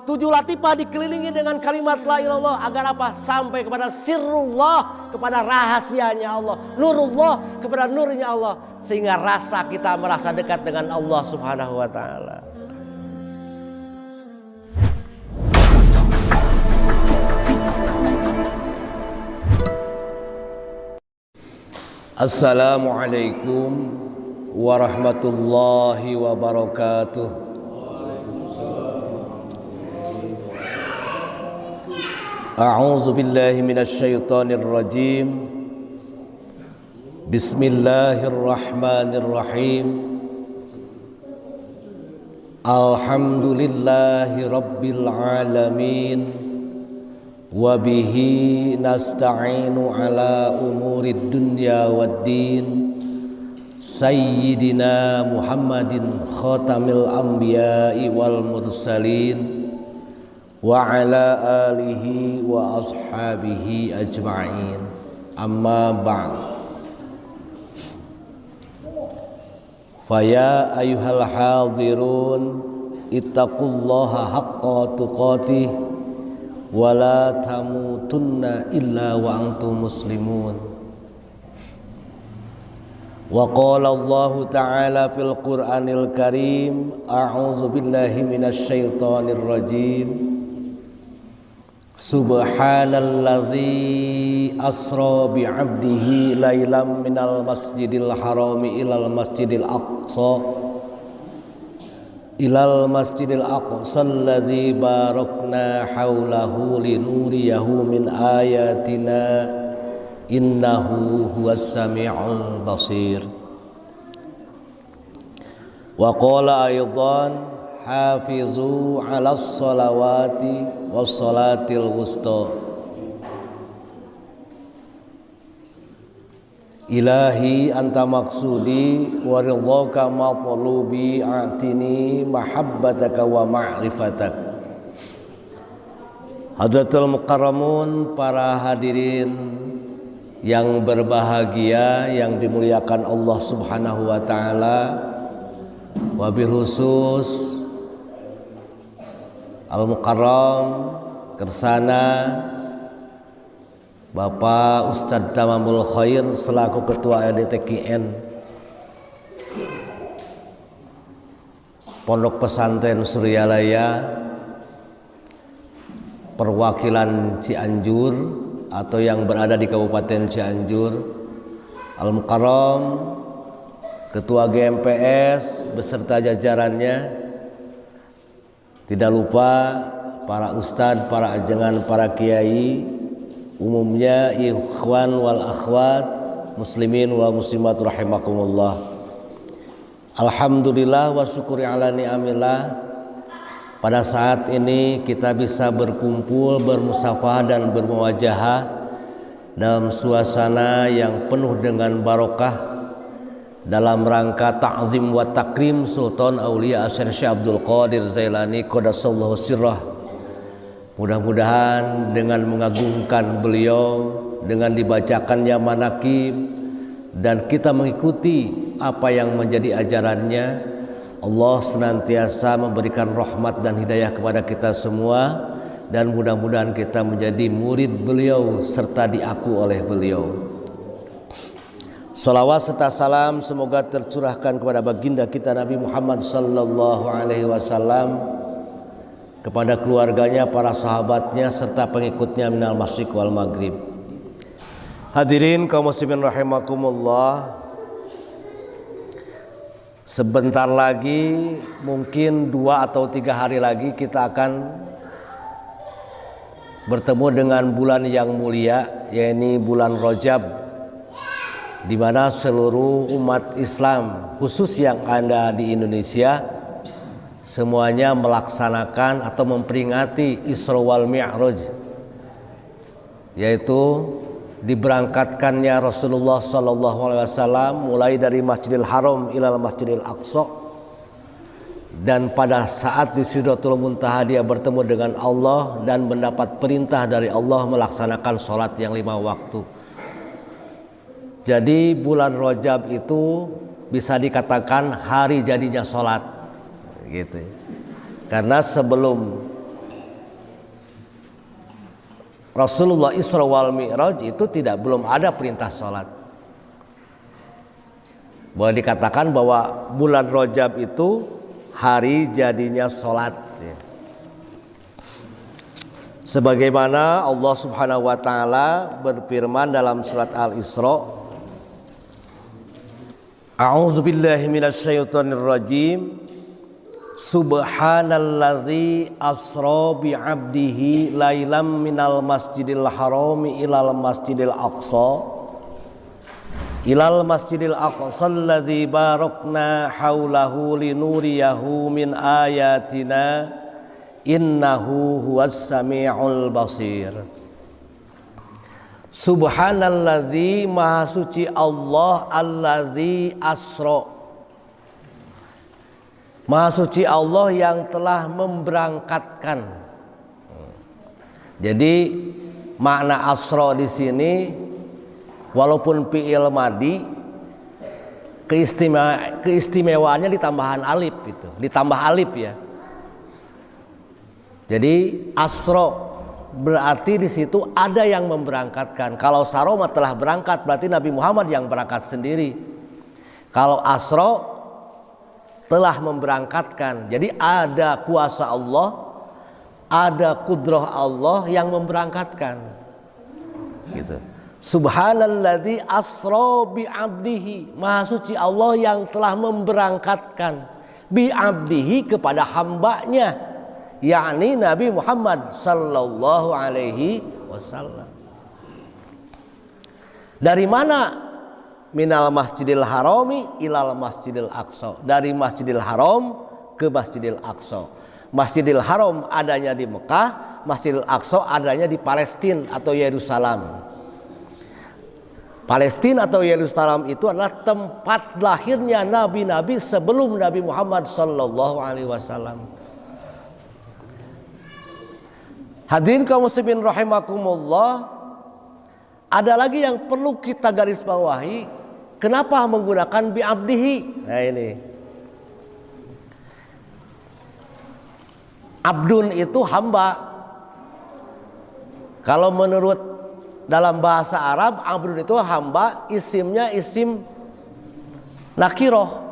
7 latifah dikelilingi dengan kalimat la ilaha illallah agar apa? Sampai kepada sirrullah, kepada rahasianya Allah, nurullah, kepada nurnya Allah, sehingga rasa kita merasa dekat dengan Allah Subhanahu wa taala. Assalamualaikum warahmatullahi wabarakatuh. A'udzu billahi minasy syaithanir rajim. Bismillahirrahmanirrahim. Alhamdulillahi rabbil alamin. Wa bihi nasta'inu ala umurid dunya waddin. Sayyidina Muhammadin khatamil anbiya'i wal mursalin wa ala alihi wa ashabihi ajma'in. Amma ba'd. Faya ayyuhal hadirun ittaqullaha haqqa tuqatih wa la tamutunna illa wa antum muslimun. Wa qala Allah ta'ala fil Qur'anil Karim, a'udzu billahi minasy syaithanir rajim. Subhanallazi asra bi'abdihi lailam minal masjidil harami ilal masjidil aqsa allazi barakna haulahu linuriyahu min ayatina innahu huwas sami'ul basir. Wa qala aydan hafizu 'alas salawati was salatil wusta. Ilahi anta maksudi wa ridhaka matlubi a'tini mahabbataka wa ma'rifatak. Hadratul mukarramun, para hadirin yang berbahagia yang dimuliakan Allah Subhanahu wa taala, wabil khusus Al-Mukarram Kersana Bapak Ustadz Tamamul Khair selaku Ketua LDTKN Pondok Pesantren Suryalaya, perwakilan Cianjur atau yang berada di Kabupaten Cianjur, Al-Mukarram Ketua GMPS beserta jajarannya, tidak lupa para ustadz, para ajengan, para kiai, umumnya ikhwan wal akhwat, muslimin wa muslimat rahimakumullah. Alhamdulillah wa syukuri ala ni'amillah, pada saat ini kita bisa berkumpul, bermusafah dan bermuwajahah dalam suasana yang penuh dengan barokah dalam rangka ta'zim wa takrim Sultan Aulia Syekh Abdul Qadir Zailani qaddasallahu sirrah. Mudah-mudahan dengan mengagungkan beliau, dengan dibacakannya manaqib dan kita mengikuti apa yang menjadi ajarannya, Allah senantiasa memberikan rahmat dan hidayah kepada kita semua, dan mudah-mudahan kita menjadi murid beliau serta diaku oleh beliau. Salawat serta salam semoga tercurahkan kepada baginda kita Nabi Muhammad sallallahu alaihi wasallam, kepada keluarganya, para sahabatnya serta pengikutnya minal masyriq wal maghrib. Hadirin kaum muslimin rahimakumullah, sebentar lagi, mungkin 2 atau 3 hari lagi kita akan bertemu dengan bulan yang mulia, yaitu bulan Rajab, di mana seluruh umat Islam, khusus yang ada di Indonesia, semuanya melaksanakan atau memperingati Isra wal Mi'raj, yaitu diberangkatkannya Rasulullah SAW mulai dari Masjidil Haram ilal Masjidil Aqsa, dan pada saat di Sidratul Muntaha dia bertemu dengan Allah dan mendapat perintah dari Allah melaksanakan sholat yang 5 waktu. Jadi bulan Rajab itu bisa dikatakan hari jadinya sholat, gitu. Karena sebelum Rasulullah Isra wal Mi'raj itu belum ada perintah sholat. Boleh dikatakan bahwa bulan Rajab itu hari jadinya sholat. Sebagaimana Allah Subhanahu wa taala berfirman dalam surat Al-Isra, A'udzu billahi minasyaitonir rajim. Subhanalladzi asra bi 'abdihi lailam minal masjidil harami ilal masjidil aqsa alladzi barakna haulahu linuriyahu min ayatina innahu huwas samiul basir. Subhanalladzi, maha suci Allah, alladzi asra, maha suci Allah yang telah memberangkatkan. Jadi makna asra di sini walaupun fi'il madi, keistimewaannya ditambahan alif itu, ditambah alif ya. Jadi asra berarti di situ ada yang memberangkatkan. Kalau saroma telah berangkat berarti Nabi Muhammad yang berangkat sendiri. Kalau asra telah memberangkatkan, jadi ada kuasa Allah, ada kudrah Allah yang memberangkatkan. Gitu. Subhanalladzi asra bi 'abdihi, maha suci Allah yang telah memberangkatkan bi 'abdihi kepada hambanya, yakni Nabi Muhammad sallallahu alaihi wasallam. Dari mana? Minal masjidil harami ilal masjidil aqsa, dari masjidil haram ke masjidil aqsa. Masjidil haram adanya di Mekah, masjidil aqsa adanya di Palestina atau Yerusalem. Palestina atau Yerusalem itu adalah tempat lahirnya nabi-nabi sebelum Nabi Muhammad sallallahu alaihi wasallam. Hadirin kaum muslimin rahimakumullah, ada lagi yang perlu kita garis bawahi. Kenapa menggunakan bi abdihi? Nah ini, abdun itu hamba. Kalau menurut dalam bahasa Arab, abdun itu hamba, isimnya isim nakiroh,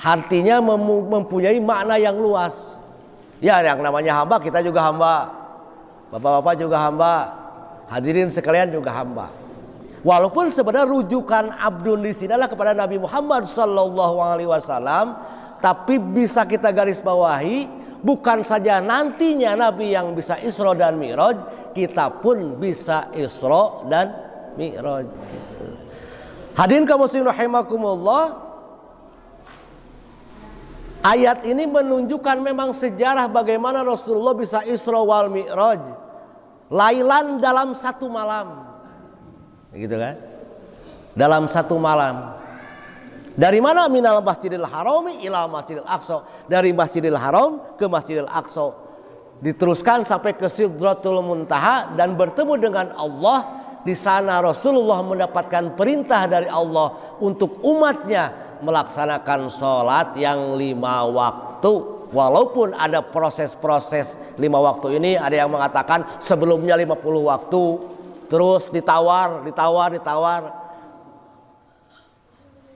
artinya mempunyai makna yang luas. Ya, yang namanya hamba kita juga hamba, bapak-bapak juga hamba, hadirin sekalian juga hamba. Walaupun sebenarnya rujukan abdun di sini adalah kepada Nabi Muhammad sallallahu alaihi wasallam, tapi bisa kita garis bawahi, bukan saja nantinya Nabi yang bisa Isra dan Mi'raj, kita pun bisa Isra dan Mi'raj. Gitu. Hadirin kaum muslimin rahimakumullah, ayat ini menunjukkan memang sejarah bagaimana Rasulullah bisa Isra wal Mi'raj, lailan dalam satu malam. Gitu kan? Dalam satu malam. Dari mana? Minal masjidil harami ilal masjidil aqsa, dari masjidil haram ke masjidil aqsa. Diteruskan sampai ke Sidratul Muntaha dan bertemu dengan Allah. Di sana Rasulullah mendapatkan perintah dari Allah untuk umatnya melaksanakan sholat yang 5 waktu. Walaupun ada proses-proses 5 waktu ini, ada yang mengatakan sebelumnya 50 waktu, terus ditawar.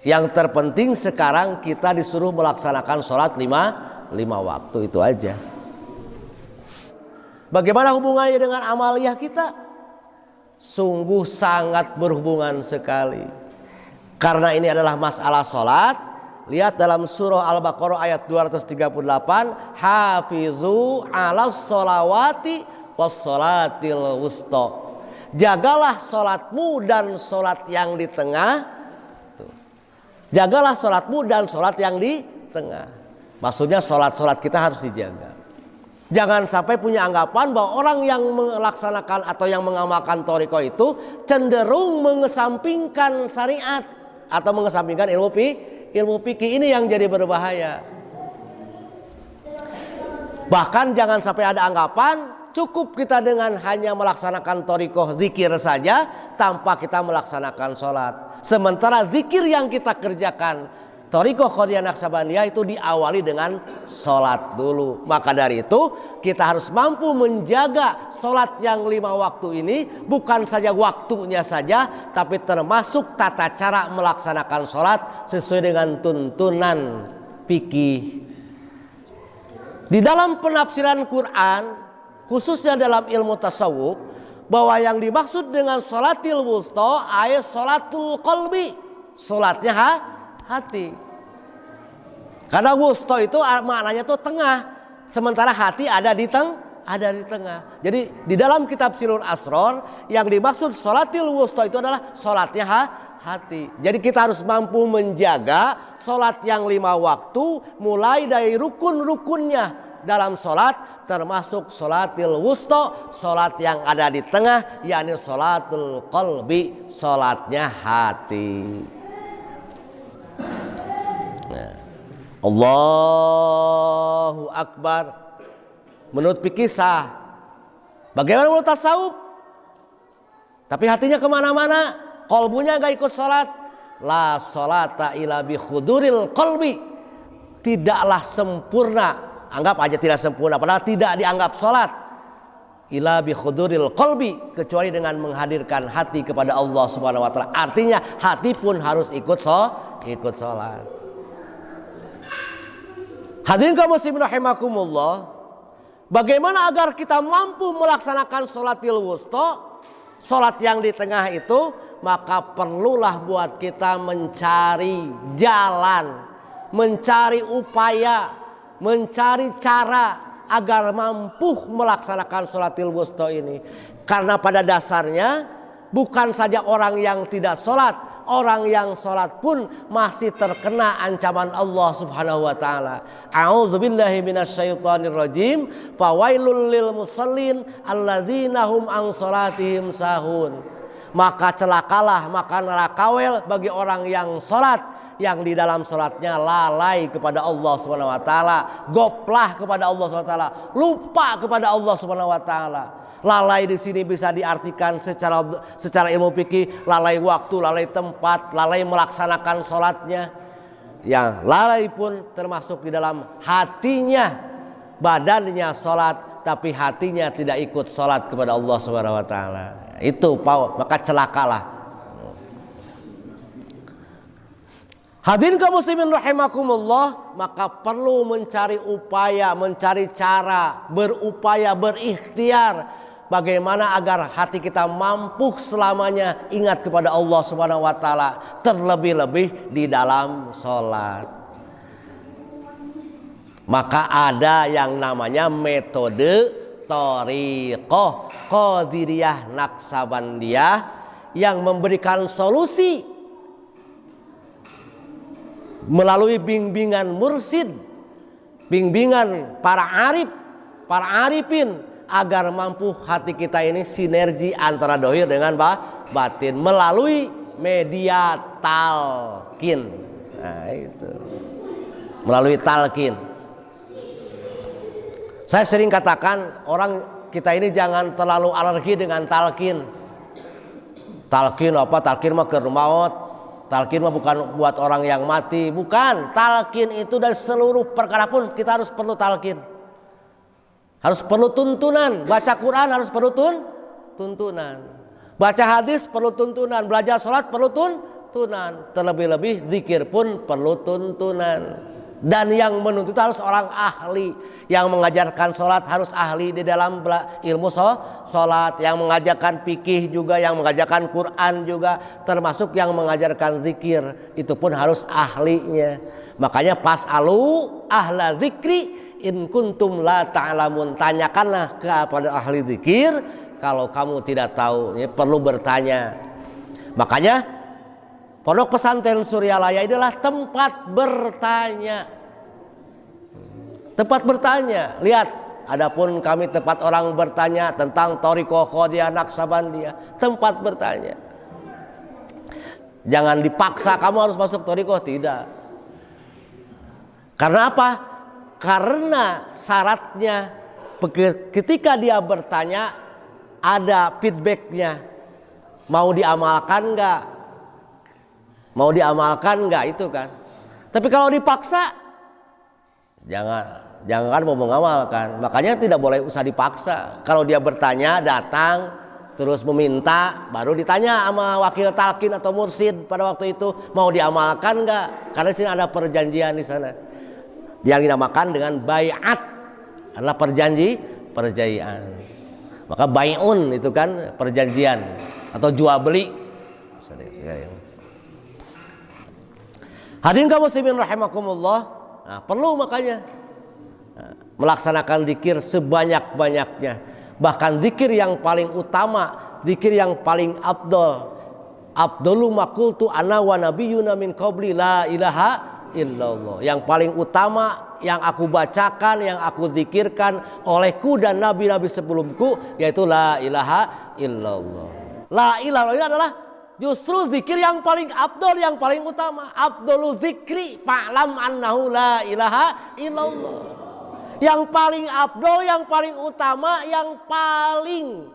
Yang terpenting sekarang kita disuruh melaksanakan sholat 5 waktu, itu aja. Bagaimana hubungannya dengan amaliyah kita? Sungguh sangat berhubungan sekali. Karena ini adalah masalah sholat. Lihat dalam surah Al-Baqarah ayat 238, hafizu 'alas sholawati was sholatil wusta. Jagalah sholatmu dan sholat yang di tengah. Jagalah sholatmu dan sholat yang di tengah. Maksudnya sholat-sholat kita harus dijaga. Jangan sampai punya anggapan bahwa orang yang melaksanakan atau yang mengamalkan thariqah itu cenderung mengesampingkan syariat atau mengesampingkan ilmu fikih. Ini yang jadi berbahaya. Bahkan jangan sampai ada anggapan cukup kita dengan hanya melaksanakan thariqah zikir saja tanpa kita melaksanakan sholat. Sementara zikir yang kita kerjakan Thariqah Qadiriyah Naqsabandiyah itu diawali dengan sholat dulu. Maka dari itu kita harus mampu menjaga sholat yang 5 waktu ini. Bukan saja waktunya saja, tapi termasuk tata cara melaksanakan sholat sesuai dengan tuntunan fikih. Di dalam penafsiran Quran, khususnya dalam ilmu tasawuf, bahwa yang dimaksud dengan sholatil wusta ayat sholatul qalbi, sholatnya hati. Karena wusta itu maknanya itu tengah, sementara hati ada di tengah. Jadi di dalam kitab Silul Asror yang dimaksud sholatil wusta itu adalah sholatnya hati. Jadi kita harus mampu menjaga sholat yang 5 waktu, mulai dari rukun-rukunnya dalam sholat, termasuk sholatil wusta, sholat yang ada di tengah, yakni sholatul qalbi, sholatnya hati. Nah, Allahu Akbar menurut fikih sah. Bagaimana menurut tasawuf? Tapi hatinya kemana-mana, qalbunya gak ikut sholat. La sholata illa bi khuduril qalbi. Tidaklah sempurna, anggap aja tidak sempurna, padahal tidak dianggap sholat, illa bi khuduril qalbi, kecuali dengan menghadirkan hati kepada Allah Subhanahu wa taala. Artinya hati pun harus ikut sholat. Hadirin kaum muslimin rahimakumullah, bagaimana agar kita mampu melaksanakan sholatil wusta, sholat yang di tengah itu? Maka perlulah buat kita mencari jalan, mencari upaya, mencari cara agar mampu melaksanakan sholatil wusta ini. Karena pada dasarnya bukan saja orang yang tidak sholat, orang yang sholat pun masih terkena ancaman Allah Subhanahu wa taala. A'udzubillahi minasyaitonirrajim. Fawailul lil musallin alladzina hum an sholatihim sahun. Maka celakalah, maka nerakawel bagi orang yang sholat, yang di dalam sholatnya lalai kepada Allah Subhanahu wa taala, goplah kepada Allah Subhanahu wa taala, lupa kepada Allah Subhanahu wa taala. Lalai di sini bisa diartikan secara ilmu fikih, lalai waktu, lalai tempat, lalai melaksanakan sholatnya. Yang lalai pun termasuk di dalam hatinya, badannya sholat, tapi hatinya tidak ikut sholat kepada Allah Subhanahu wa taala. Itu maka celakalah. Hadirin kaum muslimin rahimakumullah, maka perlu mencari upaya, mencari cara, berupaya, berikhtiar bagaimana agar hati kita mampu selamanya ingat kepada Allah Subhanahu wa taala, terlebih-lebih di dalam sholat. Maka ada yang namanya metode Thariqah Qadiriyah Naqsabandiyah yang memberikan solusi melalui bimbingan mursid, bimbingan para arifin, agar mampu hati kita ini sinergi antara dohir dengan batin melalui media talqin. Nah, itu melalui talqin. Saya sering katakan orang kita ini jangan terlalu alergi dengan talqin. Talqin apa? Talqin mah keur maut. Talqin mah bukan buat orang yang mati, bukan. Talqin itu dari seluruh perkara pun kita harus perlu talqin. Harus perlu tuntunan. Baca Quran harus perlu tuntunan. Baca hadis perlu tuntunan. Belajar sholat perlu tuntunan. Terlebih-lebih zikir pun perlu tuntunan. Dan yang menuntut harus orang ahli. Yang mengajarkan sholat harus ahli di dalam ilmu sholat. Yang mengajarkan fikih juga, yang mengajarkan Quran juga, termasuk yang mengajarkan zikir, itu pun harus ahlinya. Makanya pas'alu ahla zikri in kuntum la ta'lamun. Tanyakanlah kepada ahli zikir kalau kamu tidak tahu, ya, perlu bertanya. Makanya Pondok Pesantren Suryalaya adalah tempat bertanya. Tempat bertanya. Lihat, adapun kami tempat orang bertanya tentang Thariqah Qadiriyah Naqsabandiyah. Tempat bertanya. Jangan dipaksa kamu harus masuk Thariqah, tidak. Karena apa? Karena syaratnya ketika dia bertanya ada feedbacknya. Mau diamalkan enggak? Mau diamalkan enggak, itu kan. Tapi kalau dipaksa, jangan mau mengamalkan. Makanya tidak boleh usah dipaksa. Kalau dia bertanya, datang, terus meminta, baru ditanya sama wakil talqin atau mursid pada waktu itu, mau diamalkan nggak? Karena di sini ada perjanjian di sana. Yang dinamakan dengan bai'at adalah perjanjian. Maka bai'un itu kan perjanjian atau jual beli. Hadirin kaum muslimin rahimakumullah. Nah, perlu makanya melaksanakan zikir sebanyak-banyaknya. Bahkan zikir yang paling utama, zikir yang paling afdal. Afdalu ma qultu ana wa nabiyyuna min qabli la ilaha illallah. Yang paling utama yang aku bacakan, yang aku zikirkan olehku dan nabi-nabi sebelumku, yaitu la ilaha illallah. La ilaha illallah adalah justru zikir yang paling afdal, yang paling utama. Afdalu zikri fa'lam annahu la ilaha illallah. Yang paling afdal, yang paling utama, yang paling,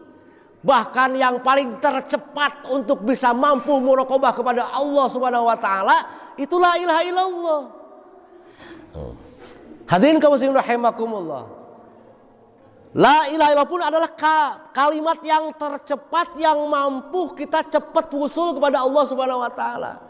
bahkan yang paling tercepat untuk bisa mampu muraqabah kepada Allah Subhanahu wa taala, itu la ilaha illallah. Hadirin kaum muslimin rahimakumullah. La ilaha illallah pun adalah kalimat yang tercepat yang mampu kita cepat wusul kepada Allah Subhanahu wa taala.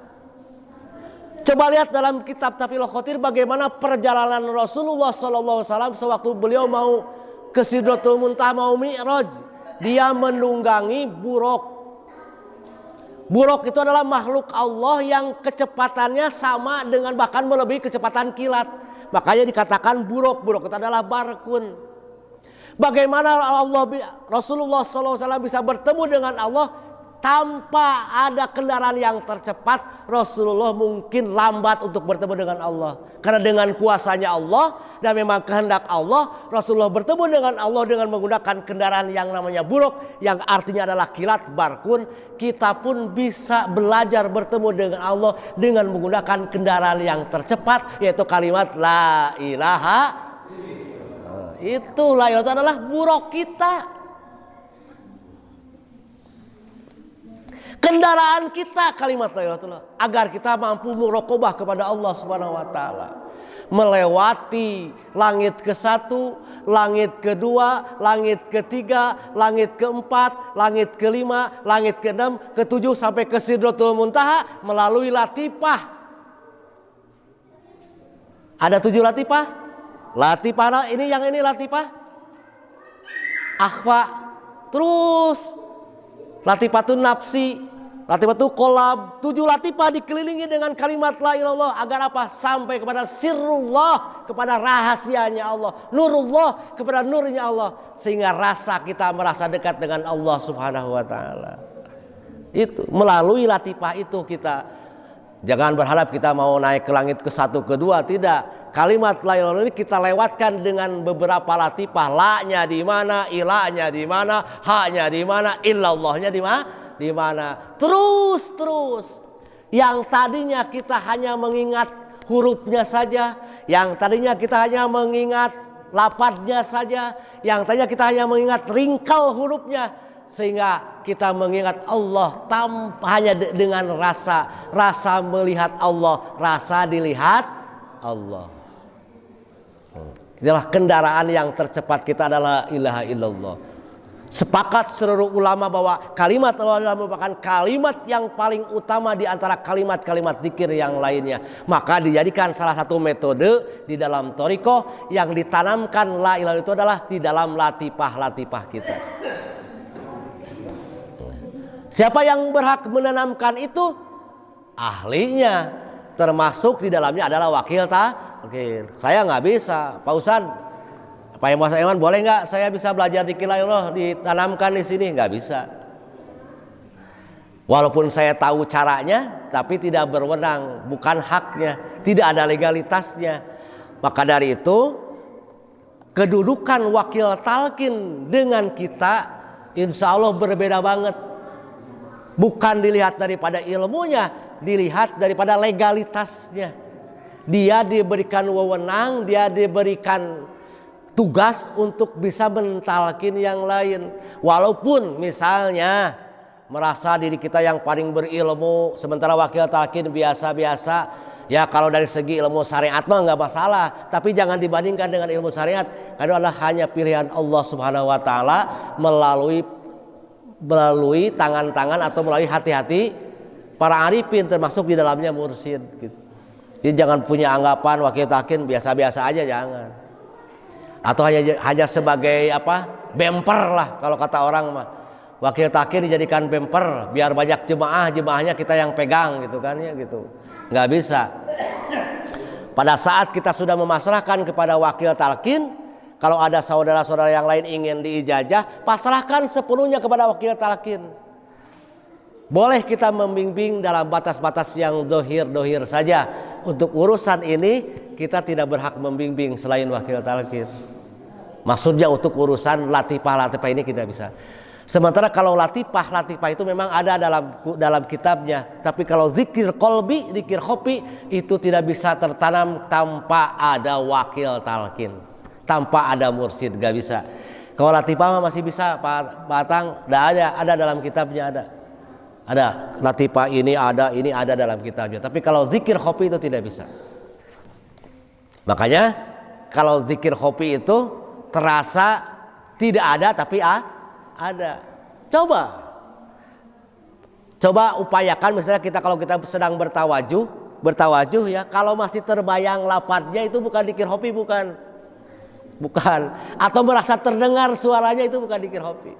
Coba lihat dalam kitab Tafsirul Khotir bagaimana perjalanan Rasulullah sallallahu alaihi wasallam sewaktu beliau mau ke Sidratul Muntaha, mau Mi'raj. Dia menunggangi buruk. Buruk itu adalah makhluk Allah yang kecepatannya sama dengan bahkan melebihi kecepatan kilat. Makanya dikatakan buruk. Buruk itu adalah barkun. Bagaimana Rasulullah SAW bisa bertemu dengan Allah tanpa ada kendaraan yang tercepat? Rasulullah mungkin lambat untuk bertemu dengan Allah. Karena dengan kuasanya Allah dan memang kehendak Allah, Rasulullah bertemu dengan Allah dengan menggunakan kendaraan yang namanya buruk, yang artinya adalah kilat, barkun. Kita pun bisa belajar bertemu dengan Allah dengan menggunakan kendaraan yang tercepat, yaitu kalimat la ilaha. Itulah itu adalah buruk kita. Kendaraan kita kalimat la ilaha illallah agar kita mampu muraqabah kepada Allah Subhanahu wa taala. Melewati langit ke-1, langit ke-2, langit ke-3, langit ke-4, langit ke-5, langit ke-6, ke-7 sampai ke Sidratul Muntaha melalui latifah. Ada 7 latifah. Latifah ini yang ini latifah akhfa, terus latifatun nafsi, latifatul kolab. 7 latifah dikelilingi dengan kalimat la ilaha illallah agar apa? Sampai kepada sirrullah, kepada rahasianya Allah, nurullah, kepada nurnya Allah, sehingga rasa kita merasa dekat dengan Allah Subhanahu wa taala. Itu melalui latifah itu kita. Jangan berharap kita mau naik ke langit ke-1 ke-2, tidak. Kalimat la ilaha illallah ini kita lewatkan dengan beberapa latifah. La-nya di mana, ilahnya di mana, ha-nya di mana, illallahnya di mana. Terus. Yang tadinya kita hanya mengingat hurufnya saja, yang tadinya kita hanya mengingat lafadznya saja, yang tadinya kita hanya mengingat ringkal hurufnya, sehingga kita mengingat Allah hanya dengan rasa melihat Allah, rasa dilihat Allah. Inilah kendaraan yang tercepat kita adalah ilaha illallah. Sepakat seluruh ulama bahwa kalimat Allah adalah merupakan kalimat yang paling utama di antara kalimat-kalimat zikir yang lainnya. Maka dijadikan salah satu metode di dalam thariqah yang ditanamkan la ilaha itu adalah di dalam latifah-latifah kita. Siapa yang berhak menanamkan itu? Ahlinya, termasuk di dalamnya adalah wakil Oke, saya nggak bisa, Pak Ustadz, Pak Mas Eman boleh nggak saya bisa belajar zikir la ilaha ditanamkan di sini? Nggak bisa. Walaupun saya tahu caranya, tapi tidak berwenang, bukan haknya, tidak ada legalitasnya. Maka dari itu, kedudukan wakil talqin dengan kita, insya Allah berbeda banget. Bukan dilihat daripada ilmunya, dilihat daripada legalitasnya. Dia diberikan wewenang, dia diberikan tugas untuk bisa mentalkin yang lain. Walaupun misalnya merasa diri kita yang paling berilmu, sementara wakil talqin biasa-biasa, Ya kalau dari segi ilmu syariat mah nggak masalah, tapi jangan dibandingkan dengan ilmu syariat. Karena adalah hanya pilihan Allah Subhanahu Wa Taala melalui tangan-tangan atau melalui hati-hati para arifin, termasuk di dalamnya mursyid. Gitu. Jadi jangan punya anggapan wakil talqin biasa-biasa aja, jangan. Atau hanya sebagai bemper lah kalau kata orang mah. Wakil talqin dijadikan bemper biar banyak jemaahnya kita yang pegang gitu kan ya gitu. Nggak bisa. Pada saat kita sudah memasrahkan kepada wakil talqin, kalau ada saudara-saudara yang lain ingin diijazah, pasrahkan sepenuhnya kepada wakil talqin. Boleh kita membimbing dalam batas-batas yang dohir saja. Untuk urusan ini kita tidak berhak membimbing selain wakil talqin. Maksudnya untuk urusan latifah ini kita bisa. Sementara kalau latifah itu memang ada dalam kitabnya. Tapi kalau zikir kolbi, zikir khofi itu tidak bisa tertanam tanpa ada wakil talqin, tanpa ada mursyid, gak bisa. Kalau latifah masih bisa, Pak Atang, ada dalam kitabnya ada latifah ini ada dalam kitabnya. Tapi kalau zikir khofi itu tidak bisa. Makanya kalau zikir khofi itu terasa tidak ada tapi ada. Coba upayakan misalnya kalau kita sedang bertawajuh ya, kalau masih terbayang lafadznya itu bukan dzikir khofi, bukan. Atau merasa terdengar suaranya itu bukan dzikir khofi.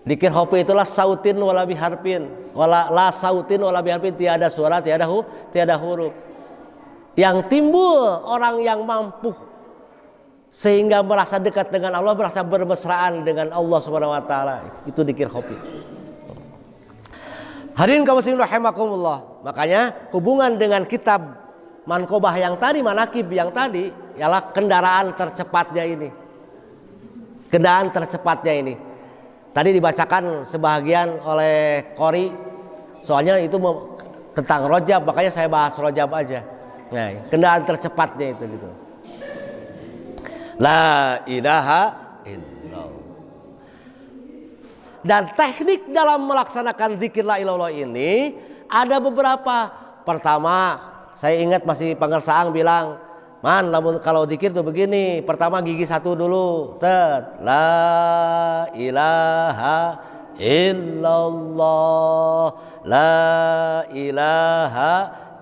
Dzikir khofi itulah sautin wala biharfin, la sautin wala biharfin, tiada suara, tiada huruf. Yang timbul orang yang mampu sehingga merasa dekat dengan Allah, merasa bermesraan dengan Allah Subhanahu Wa Taala, itu dzikir khofi. Hadirin kaum muslimin rahimakumullah. Makanya hubungan dengan kitab Manqobah yang tadi, manakib yang tadi, ialah kendaraan tercepatnya ini. Tadi dibacakan sebahagian oleh Qori, soalnya itu tentang rojab, makanya saya bahas rojab aja. Nah, kendaraan tercepatnya itu gitu. La ilaha illallah. Dan teknik dalam melaksanakan zikir la ilallah ini ada beberapa. Pertama, saya ingat masih Pangersaang bilang, man, kalau zikir tuh begini. Pertama gigi satu dulu, la ilaha illallah, la ilaha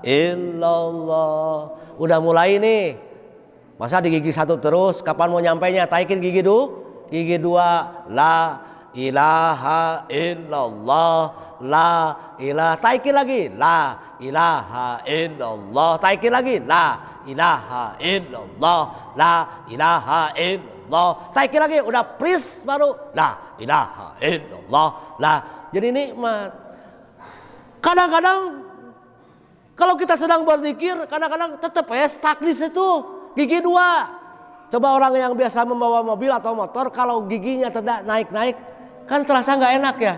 illallah. Udah mulai nih. Masa di gigi satu terus, kapan mau nyampainya? Taikin gigi dua, la ilaha illallah, la ilaha. Taikin lagi, la ilaha illallah. Taikin lagi, la ilaha illallah, la ilaha illallah. Taikin lagi, udah please baru, la ilaha illallah, la. Jadi nikmat. Kadang-kadang kalau kita sedang berzikir, kadang-kadang tetap stuck di situ. Gigi dua. Coba orang yang biasa membawa mobil atau motor, kalau giginya tidak naik-naik, kan terasa nggak enak ya.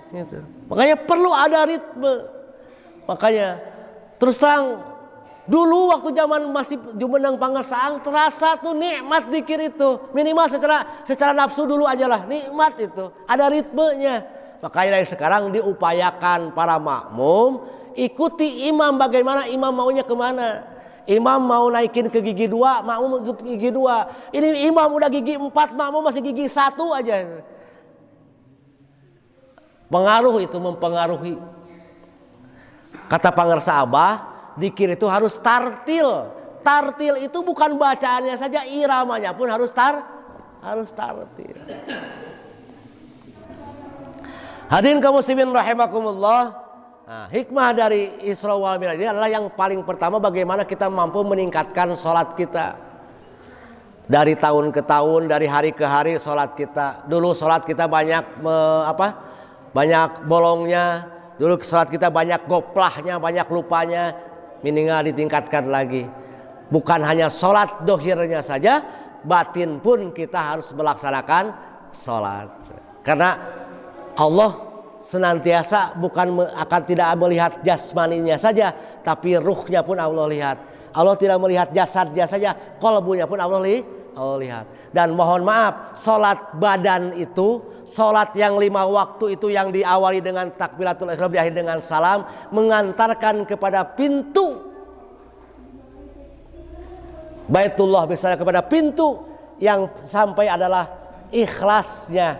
Gitu. Makanya perlu ada ritme. Makanya terus terang dulu waktu zaman masih Jumeneng Pangersaang, terasa tuh nikmat zikir itu. Minimal secara nafsu dulu aja lah, nikmat itu. Ada ritmenya. Makanya dari sekarang diupayakan para makmum ikuti imam, bagaimana imam maunya kemana. Imam mau naikin ke gigi 2, makmum ikut gigi 2. Ini imam udah gigi 4, makmum masih gigi 1 aja. Pengaruh itu, mempengaruhi. Kata Pangersa Abah, dzikir itu harus tartil. Tartil itu bukan bacaannya saja, iramanya pun harus tartil. Hadirin kaum muslimin rahimakumullah. Nah, hikmah dari Isra wal Mi'raj ini adalah yang paling pertama, bagaimana kita mampu meningkatkan sholat kita. Dari tahun ke tahun, dari hari ke hari sholat kita. Dulu sholat kita banyak banyak bolongnya. Dulu sholat kita banyak goplahnya, banyak lupanya. Minimal ditingkatkan lagi. Bukan hanya sholat dohirnya saja, batin pun kita harus melaksanakan sholat. Karena Allah senantiasa akan tidak melihat jasmaninya saja, tapi ruhnya pun Allah lihat. Allah tidak melihat jasadnya saja, qalbunya pun Allah lihat. Dan mohon maaf, sholat badan itu Sholat yang 5 waktu itu yang diawali dengan takbiratul ihram, diakhiri dengan salam, mengantarkan kepada pintu Baitullah, misalnya kepada pintu yang sampai adalah ikhlasnya,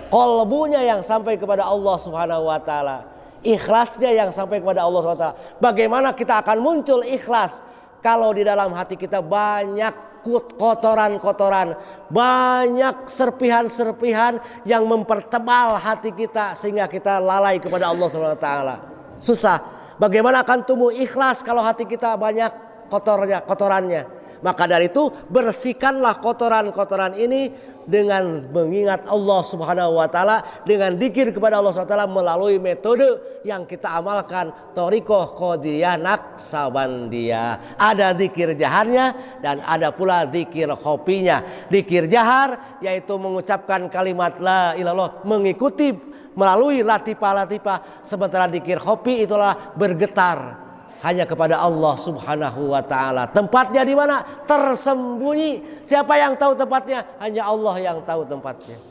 qalbunya yang sampai kepada Allah Subhanahu wa taala. Ikhlasnya yang sampai kepada Allah Subhanahu wa taala. Bagaimana kita akan muncul ikhlas kalau di dalam hati kita banyak kotoran-kotoran, banyak serpihan-serpihan yang mempertebal hati kita sehingga kita lalai kepada Allah Subhanahu wa taala. Susah. Bagaimana akan tumbuh ikhlas kalau hati kita banyak kotorannya? Maka dari itu bersihkanlah kotoran-kotoran ini dengan mengingat Allah Subhanahu wa taala, dengan dzikir kepada Allah Subhanahu wa taala melalui metode yang kita amalkan, thariqah qadiriyah naqsabandiyah. Ada dzikir jaharnya dan ada pula dzikir khofinya. Dzikir jahar yaitu mengucapkan kalimat la ilallah, mengikuti melalui latifah-latifah, sementara dzikir khofi itulah bergetar hanya kepada Allah Subhanahu wa taala. Tempatnya di mana? Tersembunyi. Siapa yang tahu tempatnya? Hanya Allah yang tahu tempatnya.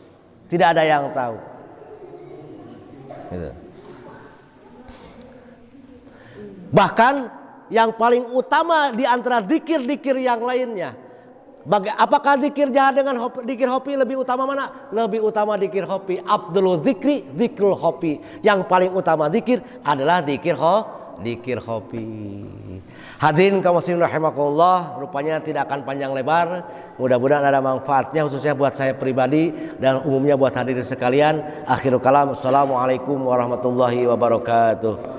Tidak ada yang tahu. Gitu. Bahkan yang paling utama di antara zikir-zikir yang lainnya. Apakah zikir jahar dengan zikir khofi lebih utama mana? Lebih utama zikir khofi. Abdul zikri, zikrul khofi. Yang paling utama zikir adalah zikir khofi. Hadirin kaum muslimin rahimakumullah, rupanya tidak akan panjang lebar. Mudah-mudahan ada manfaatnya khususnya buat saya pribadi dan umumnya buat hadirin sekalian. Akhirul kalam, assalamualaikum warahmatullahi wabarakatuh.